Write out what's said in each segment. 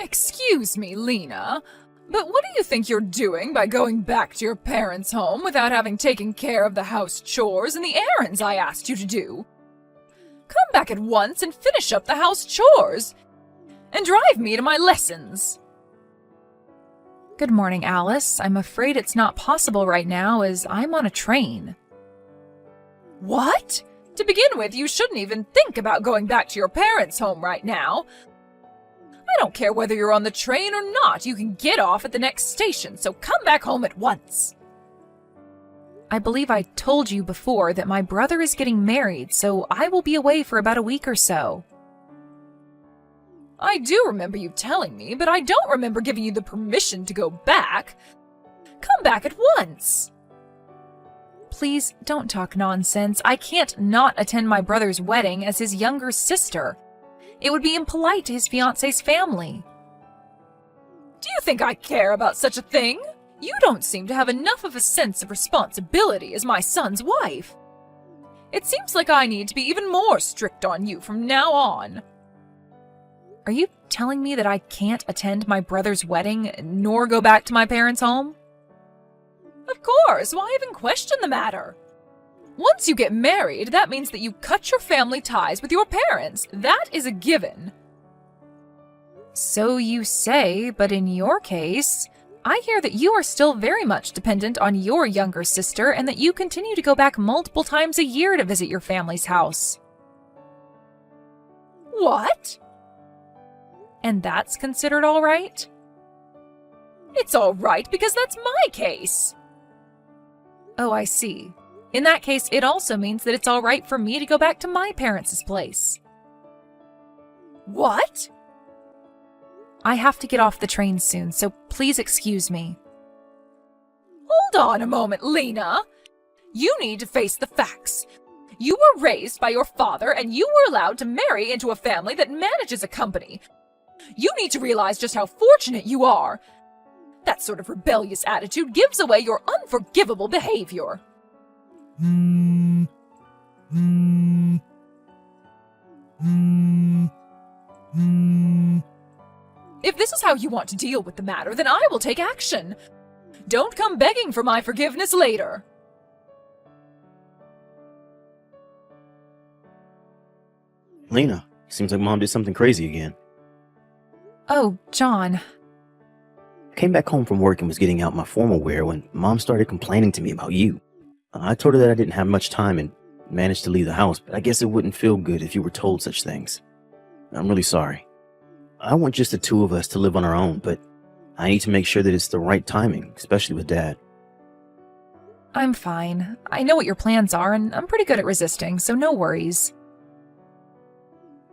Excuse me, Lena, but what do you think you're doing by going back to your parents' home without having taken care of the house chores and the errands I asked you to do? Come back at once and finish up the house chores, and drive me to my lessons. Good morning, Alice. I'm afraid it's not possible right now as I'm on a train. What? To begin with, you shouldn't even think about going back to your parents' home right now. I don't care whether you're on the train or not, you can get off at the next station, so come back home at once. I believe I told you before that my brother is getting married, so I will be away for about a week or so. I do remember you telling me, but I don't remember giving you the permission to go back. Come back at once. Please don't talk nonsense. I can't not attend my brother's wedding as his younger sister. It would be impolite to his fiancé's family. Do you think I care about such a thing? You don't seem to have enough of a sense of responsibility as my son's wife. It seems like I need to be even more strict on you from now on. Are you telling me that I can't attend my brother's wedding nor go back to my parents' home? Of course, why even question the matter? Once you get married, that means that you cut your family ties with your parents. That is a given. So you say, but in your case, I hear that you are still very much dependent on your younger sister and that you continue to go back multiple times a year to visit your family's house. What? And that's considered all right? It's all right because that's my case. Oh, I see. In that case, it also means that it's all right for me to go back to my parents' place. What? I have to get off the train soon, so please excuse me. Hold on a moment, Lena. You need to face the facts. You were raised by your father, and you were allowed to marry into a family that manages a company. You need to realize just how fortunate you are. That sort of rebellious attitude gives away your unforgivable behavior. If this is how you want to deal with the matter, then I will take action. Don't come begging for my forgiveness later. Lena, seems like Mom did something crazy again. Oh, John. I came back home from work and was getting out my formal wear when Mom started complaining to me about you. I told her that I didn't have much time and managed to leave the house, but I guess it wouldn't feel good if you were told such things. I'm really sorry. I want just the two of us to live on our own, but I need to make sure that it's the right timing, especially with Dad. I'm fine. I know what your plans are, and I'm pretty good at resisting, so no worries.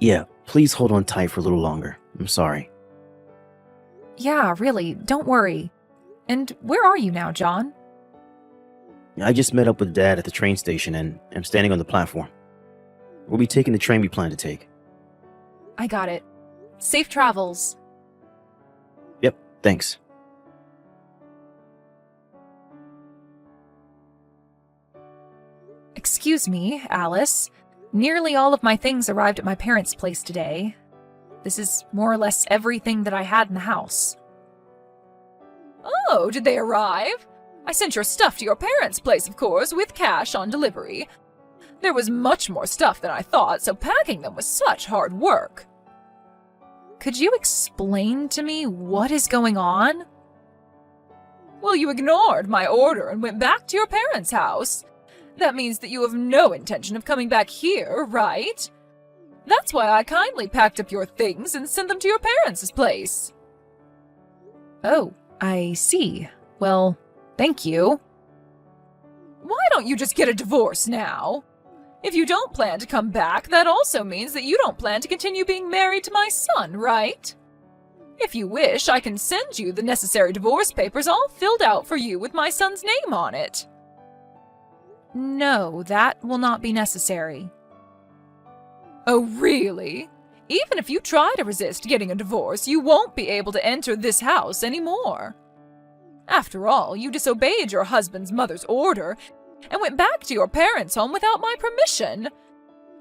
Yeah, please hold on tight for a little longer. I'm sorry. Yeah, really, don't worry. And where are you now, John? I just met up with Dad at the train station and am standing on the platform. We'll be taking the train we plan to take. I got it. Safe travels. Yep, thanks. Excuse me, Alice. Nearly all of my things arrived at my parents' place today. This is more or less everything that I had in the house. Oh, did they arrive? I sent your stuff to your parents' place, of course, with cash on delivery. There was much more stuff than I thought, so packing them was such hard work. Could you explain to me what is going on? Well, you ignored my order and went back to your parents' house. That means that you have no intention of coming back here, right? That's why I kindly packed up your things and sent them to your parents' place. Oh, I see. Well, thank you. Why don't you just get a divorce now? If you don't plan to come back, that also means that you don't plan to continue being married to my son, right? If you wish, I can send you the necessary divorce papers all filled out for you with my son's name on it. No, that will not be necessary. Oh, really? Even if you try to resist getting a divorce, you won't be able to enter this house anymore. After all, you disobeyed your husband's mother's order and went back to your parents' home without my permission.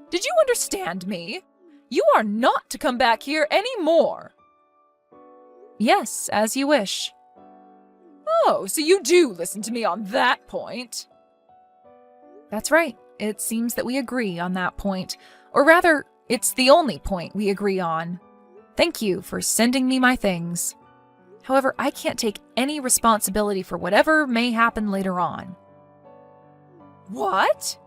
Did you understand me? You are not to come back here anymore. Yes, as you wish. Oh, so you do listen to me on that point. That's right. It seems that we agree on that point. Or rather, it's the only point we agree on. Thank you for sending me my things. However, I can't take any responsibility for whatever may happen later on. What?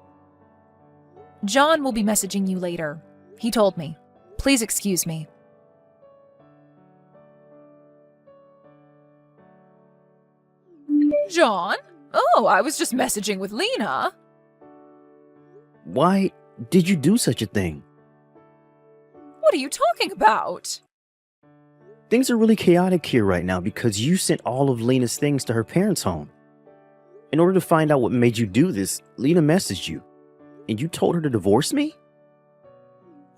John will be messaging you later. He told me. Please excuse me. John? Oh, I was just messaging with Lena. Why did you do such a thing? What are you talking about? Things are really chaotic here right now because you sent all of Lena's things to her parents' home. In order to find out what made you do this, Lena messaged you. And you told her to divorce me?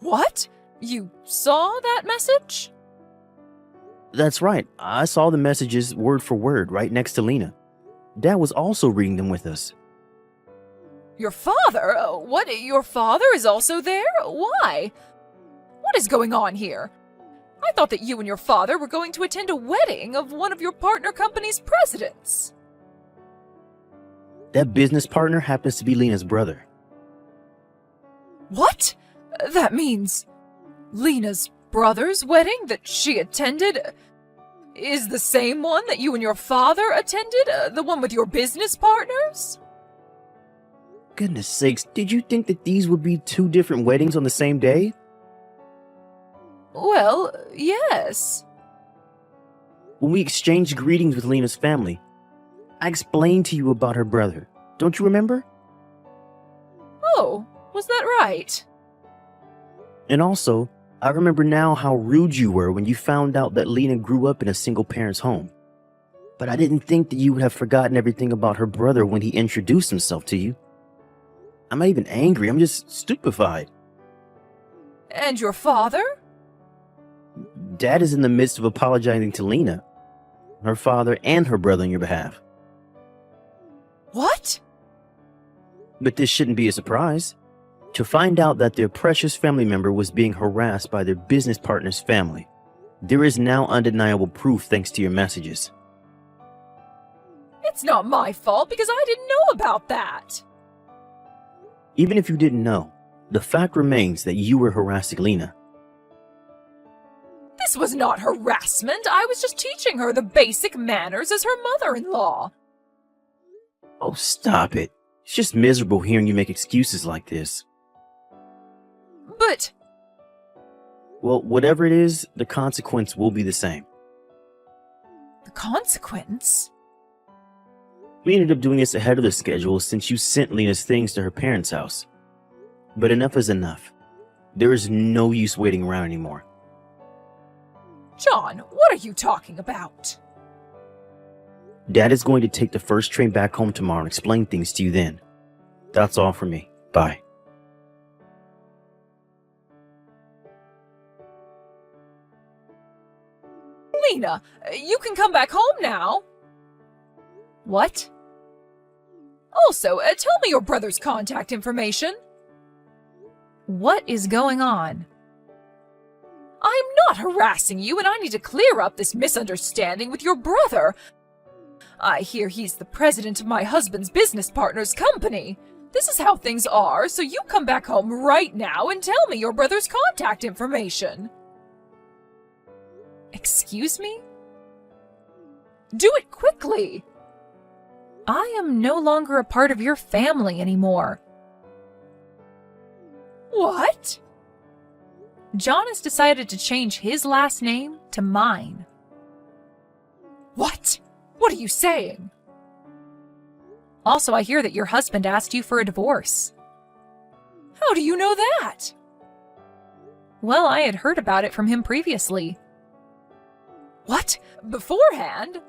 What? You saw that message? That's right. I saw the messages word for word right next to Lena. Dad was also reading them with us. Your father? What? Your father is also there? Why? What is going on here? I thought that you and your father were going to attend a wedding of one of your partner company's presidents. That business partner happens to be Lena's brother. What? That means Lena's brother's wedding that she attended is the same one that you and your father attended? The one with your business partners? Goodness sakes, did you think that these would be two different weddings on the same day? Well, yes. When we exchanged greetings with Lena's family, I explained to you about her brother. Don't you remember? Oh, was that right? And also, I remember now how rude you were when you found out that Lena grew up in a single parent's home. But I didn't think that you would have forgotten everything about her brother when he introduced himself to you. I'm not even angry, I'm just stupefied. And your father? Dad is in the midst of apologizing to Lena, her father, and her brother on your behalf. What? But this shouldn't be a surprise. To find out that their precious family member was being harassed by their business partner's family. There is now undeniable proof thanks to your messages. It's not my fault because I didn't know about that. Even if you didn't know, the fact remains that you were harassing Lena. This was not harassment. I was just teaching her the basic manners as her mother-in-law. Oh, stop it. It's just miserable hearing you make excuses like this. But... Well, whatever it is, the consequence will be the same. The consequence? We ended up doing this ahead of the schedule since you sent Lena's things to her parents' house. But enough is enough. There is no use waiting around anymore. John, what are you talking about? Dad is going to take the first train back home tomorrow and explain things to you then. That's all for me. Bye. Lena, you can come back home now. What? Also, tell me your brother's contact information. What is going on? I'm not harassing you, and I need to clear up this misunderstanding with your brother. I hear he's the president of my husband's business partner's company. This is how things are, so you come back home right now and tell me your brother's contact information. Excuse me? Do it quickly. I am no longer a part of your family anymore. What? John has decided to change his last name to mine. What? What are you saying? Also, I hear that your husband asked you for a divorce. How do you know that? Well, I had heard about it from him previously. What? Beforehand?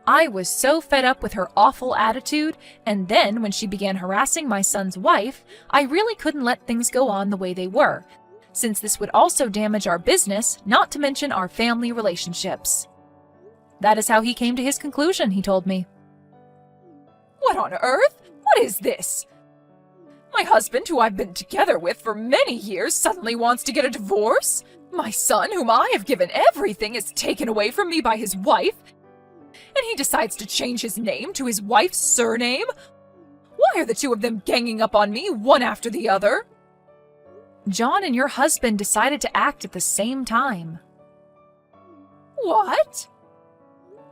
I was so fed up with her awful attitude, and then when she began harassing my son's wife, I really couldn't let things go on the way they were, since this would also damage our business, not to mention our family relationships. That is how he came to his conclusion, he told me. What on earth? What is this? My husband, who I've been together with for many years, suddenly wants to get a divorce? My son, whom I have given everything, is taken away from me by his wife, and he decides to change his name to his wife's surname? Why are the two of them ganging up on me, one after the other? John and your husband decided to act at the same time. What?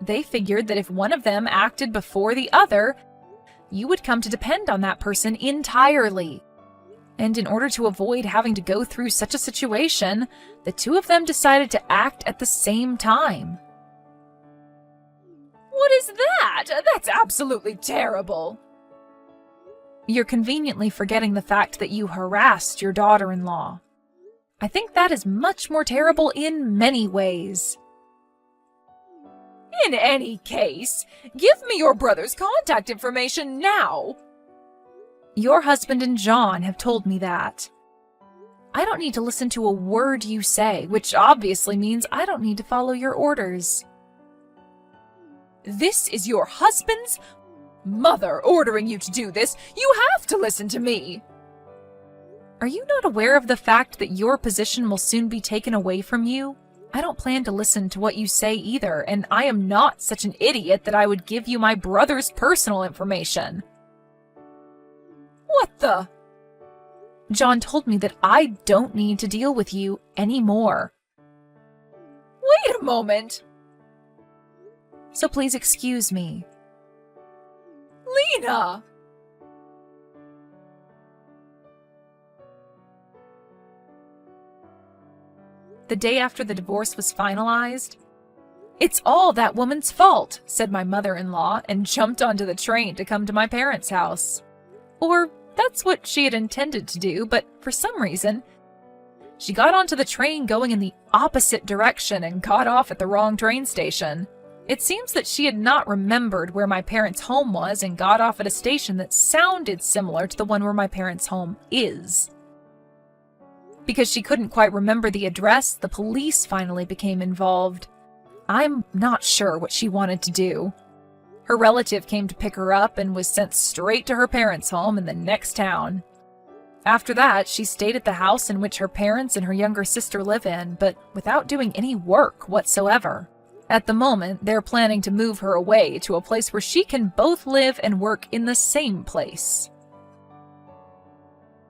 They figured that if one of them acted before the other, you would come to depend on that person entirely. And in order to avoid having to go through such a situation, the two of them decided to act at the same time. What is that? That's absolutely terrible. You're conveniently forgetting the fact that you harassed your daughter-in-law. I think that is much more terrible in many ways. In any case, give me your brother's contact information now. Your husband and John have told me that. I don't need to listen to a word you say, which obviously means I don't need to follow your orders. This is your husband's mother ordering you to do this. You have to listen to me. Are you not aware of the fact that your position will soon be taken away from you? I don't plan to listen to what you say either, and I am not such an idiot that I would give you my brother's personal information. What the? John told me that I don't need to deal with you anymore. Wait a moment. So please excuse me. Lena! The day after the divorce was finalized, "It's all that woman's fault," said my mother-in-law, and jumped onto the train to come to my parents' house. Or that's what she had intended to do, but for some reason, she got onto the train going in the opposite direction and got off at the wrong train station. It seems that she had not remembered where my parents' home was and got off at a station that sounded similar to the one where my parents' home is. Because she couldn't quite remember the address, the police finally became involved. I'm not sure what she wanted to do. Her relative came to pick her up and was sent straight to her parents' home in the next town. After that, she stayed at the house in which her parents and her younger sister live in, but without doing any work whatsoever. At the moment, they're planning to move her away to a place where she can both live and work in the same place.